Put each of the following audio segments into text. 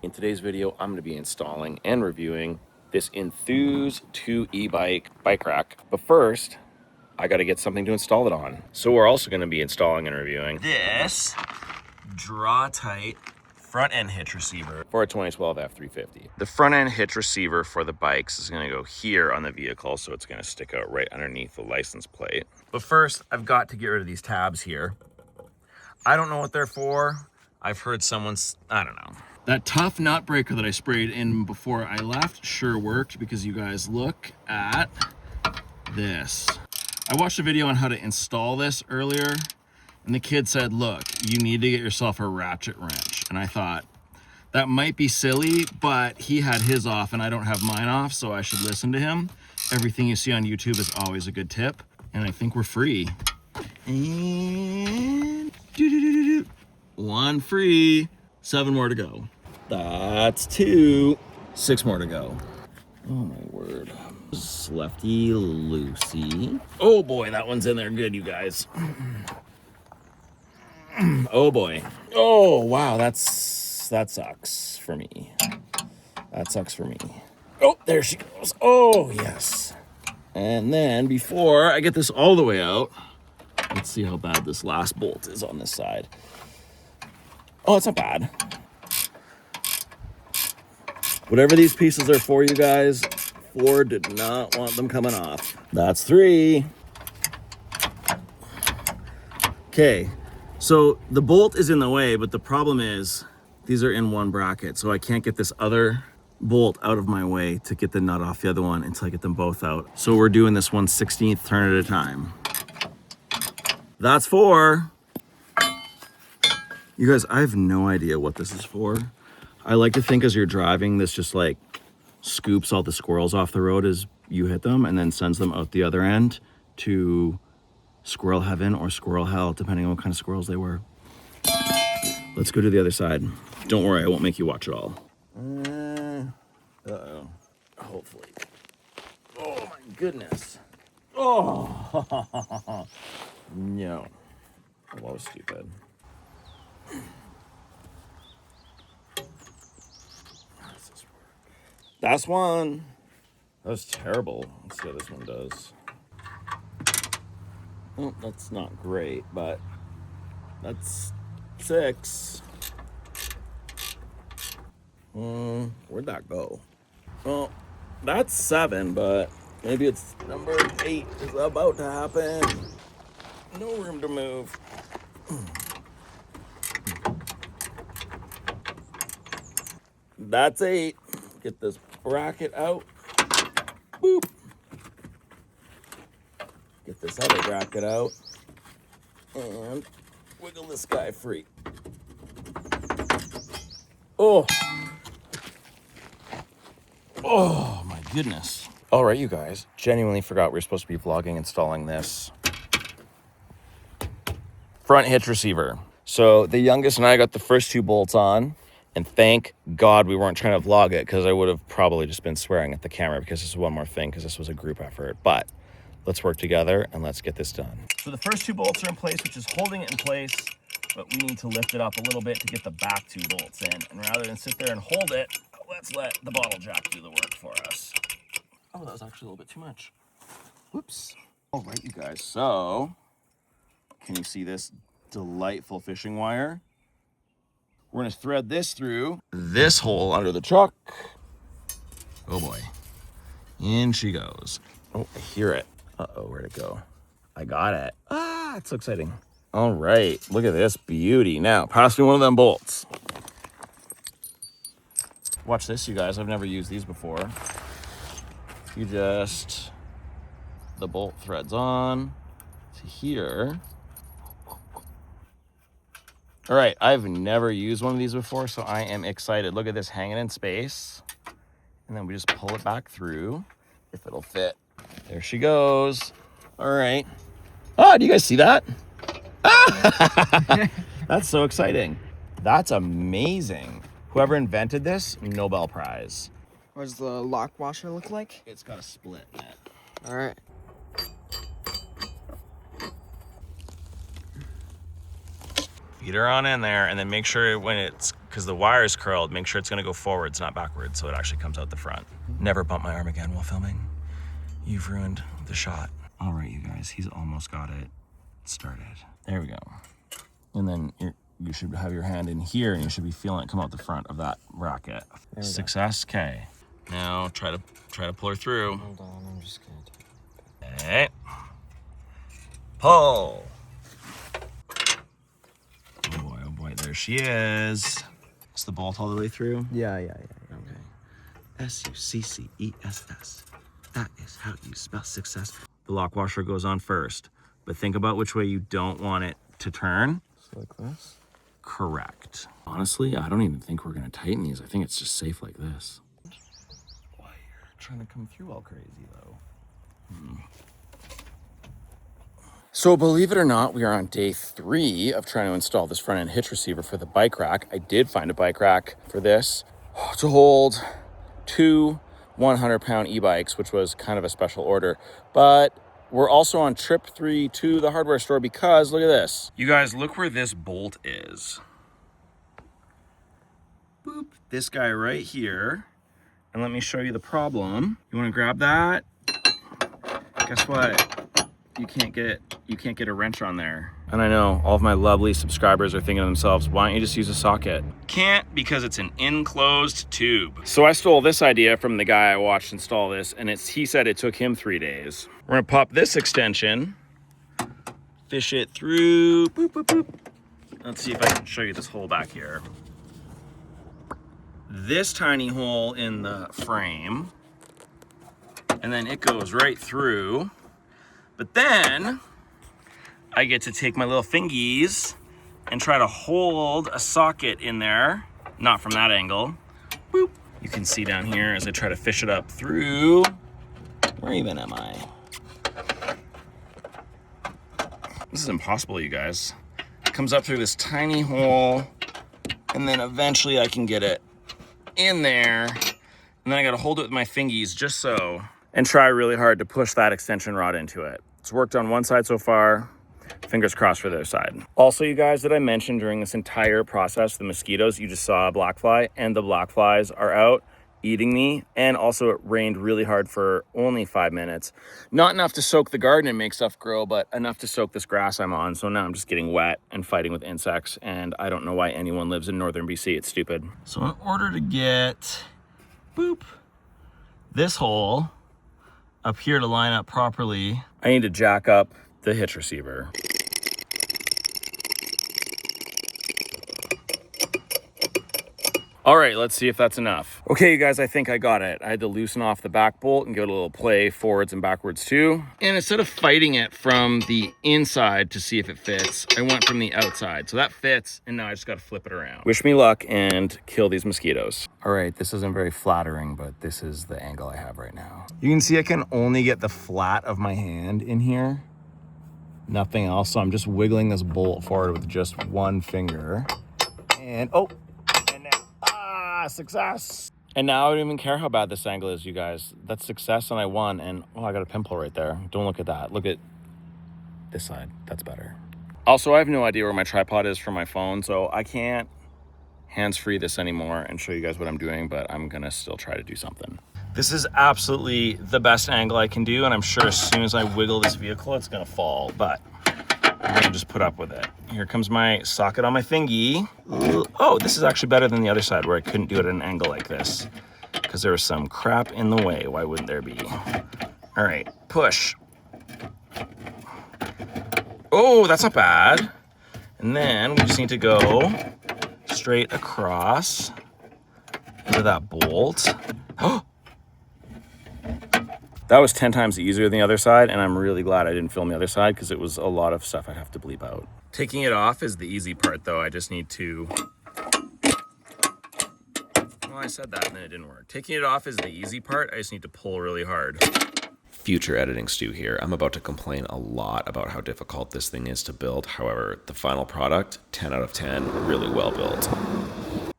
In today's video, I'm going to be installing and reviewing this Enthuze 2 e-bike bike rack. But first, I got to get something to install it on. So we're also going to be installing and reviewing this Draw-Tite front end hitch receiver for a 2012 F350. The front end hitch receiver for the bikes is going to go here on the vehicle, so it's going to stick out right underneath the license plate. But first, I've got to get rid of these tabs here. I don't know what they're for. I've heard someone's, I don't know. That tough nut breaker that I sprayed in before I left sure worked, because you guys look at this. I watched a video on how to install this earlier, and the kid said, look, you need to get yourself a ratchet wrench. And I thought, that might be silly, but he had his off and I don't have mine off, so I should listen to him. Everything you see on YouTube is always a good tip, and I think we're free. And one free, 7 more to go. That's 2, 6 more to go. Oh my word. Lefty loosey. Oh boy, that one's in there good, you guys. Oh boy. Oh wow, that sucks for me. That sucks for me. Oh, there she goes. Oh yes. And then before I get this all the way out, let's see how bad this last bolt is on this side. Oh, it's not bad. Whatever these pieces are for, you guys, Ford did not want them coming off. That's 3. Okay, so the bolt is in the way, but the problem is these are in one bracket, so I can't get this other bolt out of my way to get the nut off the other one until I get them both out. So we're doing this 1/16th turn at a time. That's 4. You guys, I have no idea what this is for. I like to think as you're driving, this just like scoops all the squirrels off the road as you hit them and then sends them out the other end to squirrel heaven or squirrel hell, depending on what kind of squirrels they were. Let's go to the other side. Don't worry, I won't make you watch it all. Uh-oh. Hopefully. Oh my goodness. Oh, no. That was stupid. How does this work? That's 1. That was terrible. Let's see how this one does. Well, that's not great, but that's 6. Where'd that go? Well, that's 7, but maybe it's number 8 is about to happen. No room to move. That's 8. Get this bracket out. Boop. Get this other bracket out. And wiggle this guy free. Oh. Oh my goodness. All right, you guys. Genuinely forgot we were supposed to be vlogging installing this front hitch receiver. So the youngest and I got the first 2 bolts on, and thank God we weren't trying to vlog it, because I would have probably just been swearing at the camera, because this is one more thing, because this was a group effort. But let's work together and let's get this done. So the first 2 bolts are in place, which is holding it in place, but we need to lift it up a little bit to get the back 2 bolts in. And rather than sit there and hold it, let's let the bottle jack do the work for us. Oh, that was actually a little bit too much. Whoops. All right, you guys. So, can you see this delightful fishing wire? We're gonna thread this through this hole under the truck. Oh boy. In she goes. Oh, I hear it. Uh-oh, where'd it go? I got it. Ah, it's so exciting. All right, look at this beauty. Now, pass me one of them bolts. Watch this, you guys. I've never used these before. You just, the bolt threads on to here. All right, I've never used one of these before, so I am excited. Look at this hanging in space. And then we just pull it back through, if it'll fit. There she goes. All right. Oh, do you guys see that? Ah! That's so exciting. That's amazing. Whoever invented this, Nobel Prize. What does the lock washer look like? It's got a split in it. All right. Feed her on in there, and then make sure when it's because the wire is curled, make sure it's gonna go forwards, not backwards, so it actually comes out the front. Never bump my arm again while filming. You've ruined the shot. All right, you guys, he's almost got it started. There we go. And then you should have your hand in here and you should be feeling it come out the front of that bracket. Success, okay. Now try to pull her through. Hold on, I'm just gonna do it. Okay. Pull. Oh boy, there she is. Is the bolt all the way through? Yeah. Okay. S-U-C-C-E-S-S. That is how you spell success. The lock washer goes on first, but think about which way you don't want it to turn. So like this? Correct. Honestly, I don't even think we're gonna tighten these. I think it's just safe like this. Why you're trying to come through all crazy though. So believe it or not, we are on day 3 of trying to install this front end hitch receiver for the bike rack. I did find a bike rack for this to hold 2 100-pound e-bikes, which was kind of a special order. But we're also on trip 3 to the hardware store because look at this. You guys, look where this bolt is. Boop, this guy right here. And let me show you the problem. You wanna grab that? Guess what? You can't get a wrench on there. And I know all of my lovely subscribers are thinking to themselves, why don't you just use a socket? Can't, because it's an enclosed tube. So I stole this idea from the guy I watched install this, and he said it took him 3 days. We're gonna pop this extension, fish it through, boop, boop, boop. Let's see if I can show you this hole back here. This tiny hole in the frame, and then it goes right through. But then I get to take my little fingies and try to hold a socket in there, not from that angle. Boop. You can see down here as I try to fish it up through. Where even am I? This is impossible, you guys. It comes up through this tiny hole, and then eventually I can get it in there. And then I gotta hold it with my fingies just so, and try really hard to push that extension rod into it. It's worked on one side so far. Fingers crossed for the other side. Also, you guys, did I mention during this entire process, the mosquitoes, you just saw a black fly, and the black flies are out eating me. And also it rained really hard for only 5 minutes. Not enough to soak the garden and make stuff grow, but enough to soak this grass I'm on. So now I'm just getting wet and fighting with insects. And I don't know why anyone lives in northern BC. It's stupid. So in order to get, boop, this hole up here to line up properly, I need to jack up the hitch receiver. All right, let's see if that's enough. Okay, you guys, I think I got it. I had to loosen off the back bolt and give it a little play forwards and backwards too. And instead of fighting it from the inside to see if it fits, I went from the outside. So that fits, and now I just gotta flip it around. Wish me luck and kill these mosquitoes. All right, this isn't very flattering, but this is the angle I have right now. You can see I can only get the flat of my hand in here. Nothing else, so I'm just wiggling this bolt forward with just one finger. And, oh, and now, success. And now I don't even care how bad this angle is, you guys. That's success and I won, and oh, I got a pimple right there. Don't look at that. Look at this side. That's better. Also, I have no idea where my tripod is for my phone, so I can't hands-free this anymore and show you guys what I'm doing, but I'm gonna still try to do something. This is absolutely the best angle I can do, and I'm sure as soon as I wiggle this vehicle, it's gonna fall, but I'm gonna just put up with it. Here comes my socket on my thingy. Oh, this is actually better than the other side where I couldn't do it at an angle like this because there was some crap in the way. Why wouldn't there be? All right, push. Oh, that's not bad. And then we just need to go straight across into that bolt. Oh! That was 10 times easier than the other side, and I'm really glad I didn't film the other side because it was a lot of stuff I'd have to bleep out. Taking it off is the easy part, though. I just need to... Well, I said that and then it didn't work. Taking it off is the easy part. I just need to pull really hard. Future editing Stu here. I'm about to complain a lot about how difficult this thing is to build. However, the final product, 10 out of 10, really well built.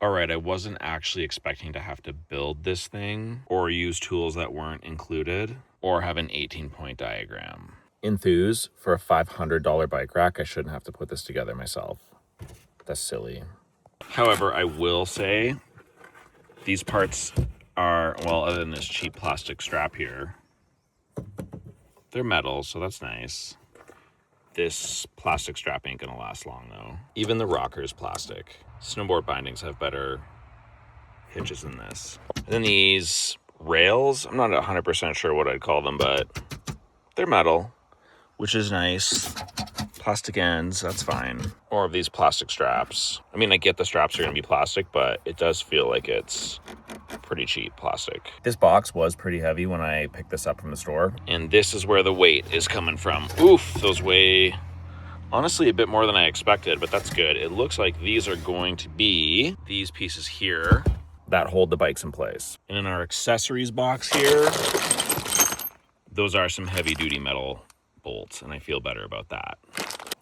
All right, I wasn't actually expecting to have to build this thing or use tools that weren't included or have an 18-point diagram. Enthuze, for a $500 bike rack, I shouldn't have to put this together myself. That's silly. However, I will say these parts are, well, other than this cheap plastic strap here, they're metal, so that's nice. This plastic strap ain't gonna last long though. Even the rocker's plastic. Snowboard bindings have better hitches than this. And then these rails, I'm not 100% sure what I'd call them, but they're metal, which is nice. Plastic ends, that's fine. Or of these plastic straps. I mean, I get the straps are gonna be plastic, but it does feel like it's pretty cheap plastic. This box was pretty heavy when I picked this up from the store. And this is where the weight is coming from. Oof, those weigh, honestly, a bit more than I expected, but that's good. It looks like these are going to be these pieces here that hold the bikes in place. And in our accessories box here, those are some heavy duty metal bolts, and I feel better about that.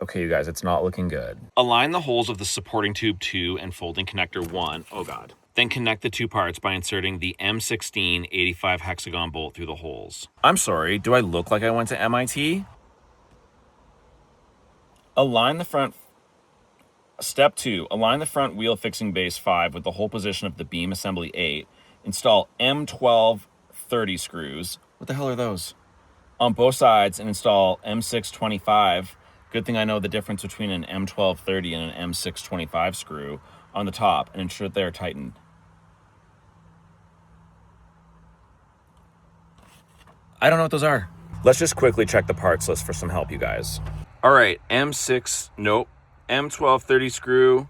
Okay, you guys, it's not looking good. Align the holes of the supporting tube 2 and folding connector 1. Oh God. Then connect the two parts by inserting the M16 85 hexagon bolt through the holes. I'm sorry, do I look like I went to MIT? Align the front. Step 2, align the front wheel fixing base 5 with the hole position of the beam assembly 8. Install M12 30 screws. What the hell are those? On both sides, and install M625. Good thing I know the difference between an M12 30 and an M625 screw on the top, and ensure they are tightened. I don't know what those are. Let's just quickly check the parts list for some help, you guys. All right, M12 30 screw,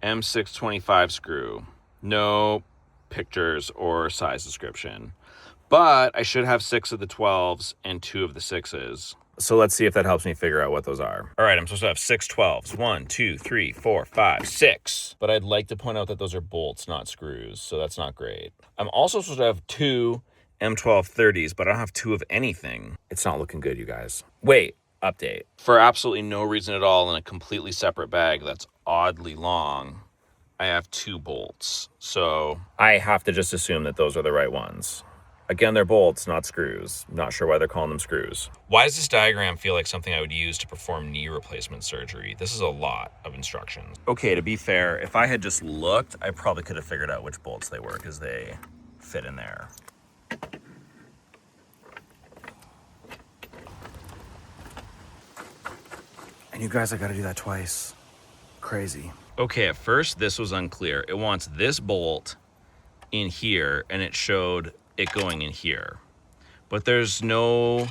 M625 screw. No pictures or size description. But I should have 6 of the 12s and 2 of the 6s. So let's see if that helps me figure out what those are. All right, I'm supposed to have 6 12s. 1, 2, 3, 4, 5, 6. But I'd like to point out that those are bolts, not screws, so that's not great. I'm also supposed to have 2 M12 30s, but I don't have 2 of anything. It's not looking good, you guys. Wait, update. For absolutely no reason at all, in a completely separate bag that's oddly long, I have 2 bolts. So I have to just assume that those are the right ones. Again, they're bolts, not screws. Not sure why they're calling them screws. Why does this diagram feel like something I would use to perform knee replacement surgery? This is a lot of instructions. Okay, to be fair, if I had just looked, I probably could have figured out which bolts they were because they fit in there. And you guys, I gotta do that twice. Crazy. Okay, at first this was unclear. It wants this bolt in here, and it showed it going in here. But there's no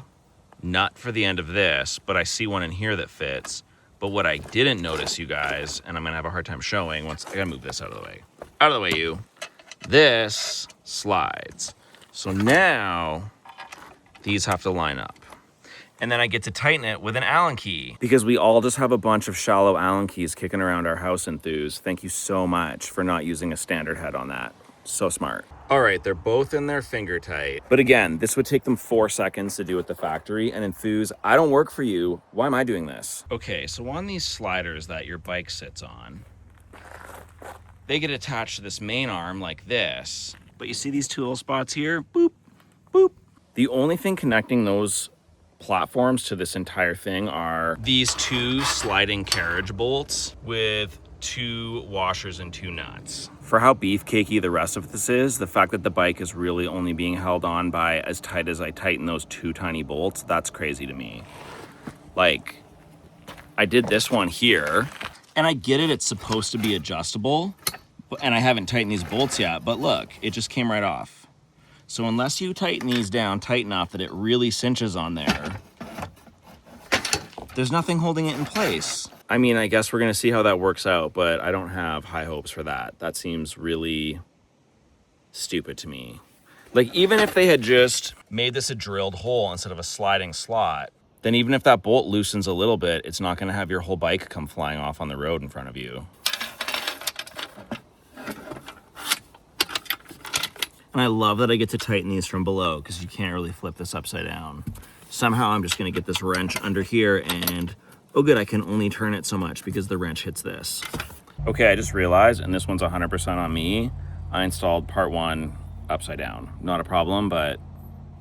nut for the end of this, but I see one in here that fits. But what I didn't notice, you guys, and I'm gonna have a hard time showing once, I gotta move this out of the way. Out of the way, you. This slides. So now these have to line up. And then I get to tighten it with an Allen key. Because we all just have a bunch of shallow Allen keys kicking around our house, Enthuze. Thank you so much for not using a standard head on that. So smart. All right, they're both in their finger tight. But again, this would take them 4 seconds to do at the factory. And Enthuze, I don't work for you. Why am I doing this? Okay, so on these sliders that your bike sits on, they get attached to this main arm like this. But you see these 2 little spots here? Boop, boop. The only thing connecting those platforms to this entire thing are these 2 sliding carriage bolts with 2 washers and 2 nuts. For how beefcakey the rest of this is, the fact that the bike is really only being held on by as tight as I tighten those 2 tiny bolts, that's crazy to me. Like, I did this one here, and I get it, it's supposed to be adjustable, and I haven't tightened these bolts yet, but look, it just came right off. So unless you tighten these down tight enough that it really cinches on there, there's nothing holding it in place. I mean, I guess we're gonna see how that works out, but I don't have high hopes for that. That seems really stupid to me. Like, even if they had just made this a drilled hole instead of a sliding slot, then even if that bolt loosens a little bit, it's not gonna have your whole bike come flying off on the road in front of you. And I love that I get to tighten these from below because you can't really flip this upside down. Somehow I'm just gonna get this wrench under here and, oh good, I can only turn it so much because the wrench hits this. Okay, I just realized, and this one's 100% on me, I installed part 1 upside down. Not a problem, but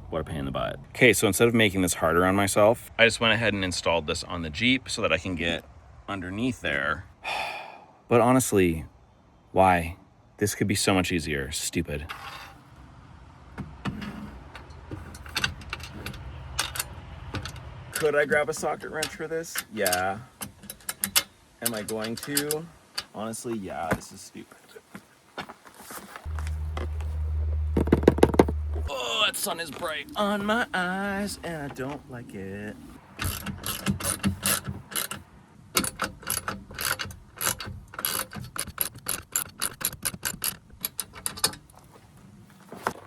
what a pain in the butt. Okay, so instead of making this harder on myself, I just went ahead and installed this on the Jeep so that I can get underneath there. But honestly, Why? This could be so much easier. Stupid. Could I grab a socket wrench for this? Yeah. Am I going to? Honestly, yeah, this is stupid. Oh, that sun is bright on my eyes, and I don't like it.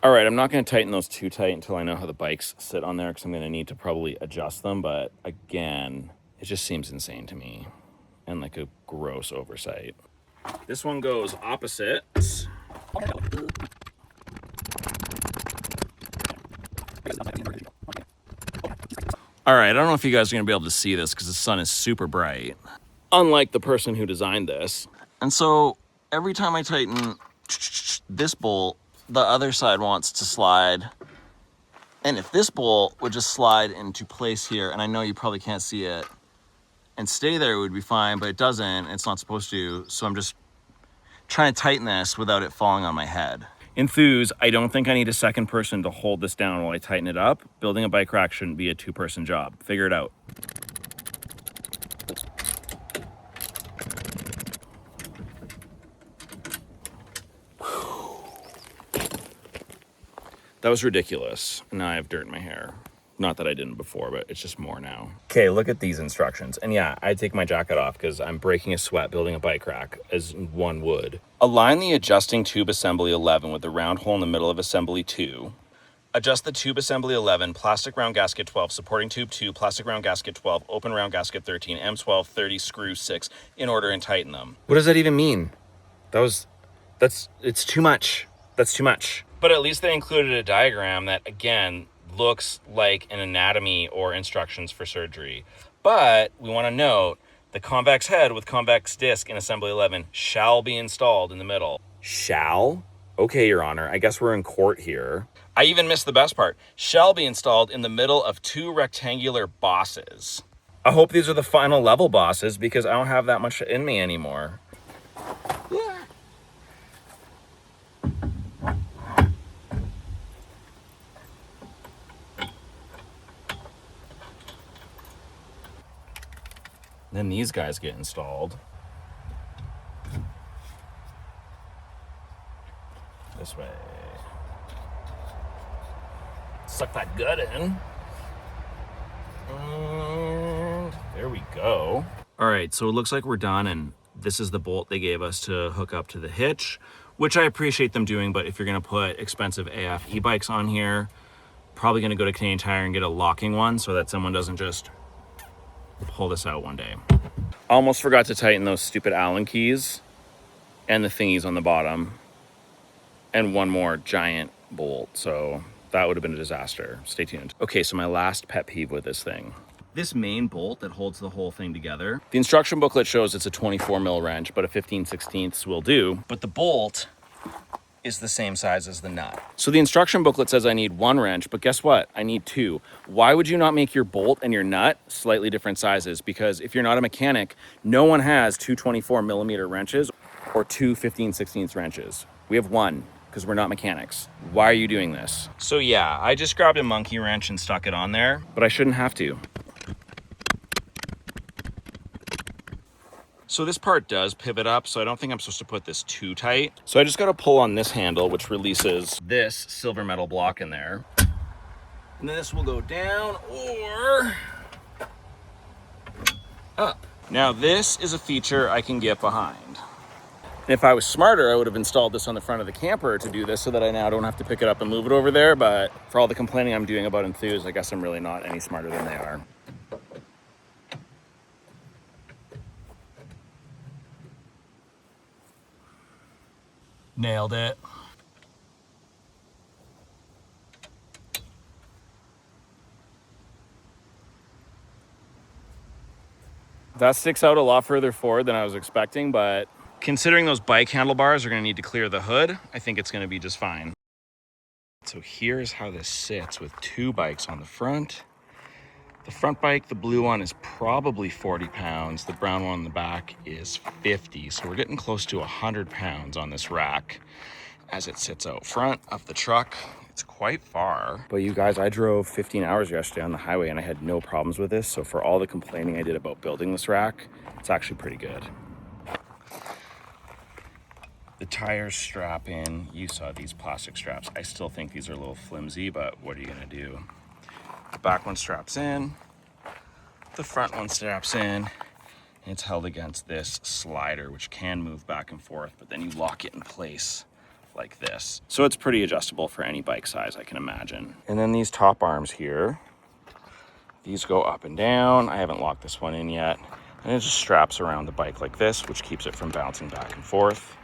All right, I'm not going to tighten those too tight until I know how the bikes sit on there, because I'm going to need to probably adjust them. But again, it just seems insane to me and like a gross oversight. This one goes opposite. All right, I don't know if you guys are going to be able to see this because the sun is super bright, unlike the person who designed this. And so every time I tighten this bolt, the other side wants to slide. And if this bolt would just slide into place here, and I know you probably can't see it, and stay there, it would be fine, but it doesn't. It's not supposed to. So I'm just trying to tighten this without it falling on my head. Enthuze, I don't think I need a second person to hold this down while I tighten it up. Building a bike rack shouldn't be a two-person job. Figure it out. That was ridiculous. Now I have dirt in my hair. Not that I didn't before, but it's just more now. Okay, look at these instructions. And yeah, I take my jacket off because I'm breaking a sweat building a bike rack, as one would. Align the adjusting tube assembly 11 with the round hole in the middle of assembly 2. Adjust the tube assembly 11, plastic round gasket 12, supporting tube 2, plastic round gasket 12, open round gasket 13, M12, 30, screw 6, in order and tighten them. What does that even mean? It's too much. That's too much. But at least they included a diagram that, again, looks like an anatomy or instructions for surgery. But we want to note the convex head with convex disc in assembly 11 shall be installed in the middle. Shall? Okay, Your Honor, I guess we're in court here. I even missed the best part. Shall be installed in the middle of 2 rectangular bosses. I hope these are the final level bosses because I don't have that much in me anymore. Then these guys get installed. This way. Suck that gut in. And there we go. All right, so it looks like we're done, and this is the bolt they gave us to hook up to the hitch, which I appreciate them doing, but if you're gonna put expensive AF e-bikes on here, probably gonna go to Canadian Tire and get a locking one so that someone doesn't just pull this out one day. Almost forgot to tighten those stupid Allen keys and the thingies on the bottom and one more giant bolt. So that would have been a disaster. Stay tuned. Okay, so my last pet peeve with this thing. This main bolt that holds the whole thing together. The instruction booklet shows it's a 24 mil wrench, but a 15/16 will do. But the bolt is the same size as the nut. So the instruction booklet says I need 1 wrench, but guess what? I need 2. Why would you not make your bolt and your nut slightly different sizes? Because if you're not a mechanic, no one has 2 24 millimeter wrenches or 2 15/16 wrenches. We have 1 because we're not mechanics. Why are you doing this? So yeah, I just grabbed a monkey wrench and stuck it on there, but I shouldn't have to. So this part does pivot up, so I don't think I'm supposed to put this too tight. So I just gotta pull on this handle, which releases this silver metal block in there. And then this will go down or up. Now this is a feature I can get behind. And if I was smarter, I would have installed this on the front of the camper to do this so that I now don't have to pick it up and move it over there. But for all the complaining I'm doing about Enthuze, I guess I'm really not any smarter than they are. Nailed it. That sticks out a lot further forward than I was expecting, but considering those bike handlebars are gonna need to clear the hood, I think it's gonna be just fine. So here's how this sits with 2 bikes on the front. The front bike, the blue one, is probably 40 pounds. The brown one on the back is 50. So we're getting close to 100 pounds on this rack as it sits out front of the truck. It's quite far. But you guys, I drove 15 hours yesterday on the highway and I had no problems with this. So for all the complaining I did about building this rack, it's actually pretty good. The tires strap in. You saw these plastic straps. I still think these are a little flimsy, but what are you gonna do? The back one straps in, the front one straps in, and it's held against this slider, which can move back and forth, but then you lock it in place like this. So it's pretty adjustable for any bike size, I can imagine. And then these top arms here, these go up and down. I haven't locked this one in yet. And it just straps around the bike like this, which keeps it from bouncing back and forth.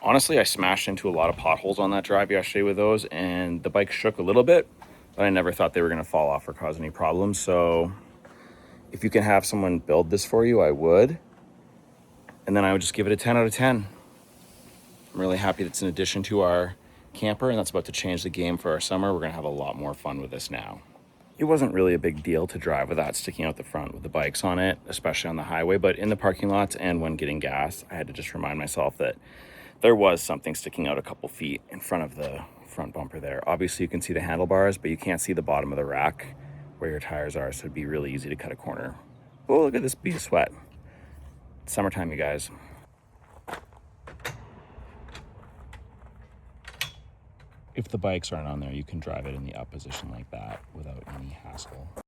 Honestly, I smashed into a lot of potholes on that drive yesterday with those, and the bike shook a little bit, but I never thought they were gonna fall off or cause any problems. So if you can have someone build this for you, I would. And then I would just give it a 10 out of 10. I'm really happy that's an addition to our camper, and that's about to change the game for our summer. We're gonna have a lot more fun with this now. It wasn't really a big deal to drive with that sticking out the front with the bikes on it, especially on the highway, but in the parking lots and when getting gas, I had to just remind myself that there was something sticking out a couple feet in front of the front bumper there. Obviously you can see the handlebars, but you can't see the bottom of the rack where your tires are, so it'd be really easy to cut a corner. Oh, look at this bead of sweat. It's summertime, you guys. If the bikes aren't on there, you can drive it in the up position like that without any hassle.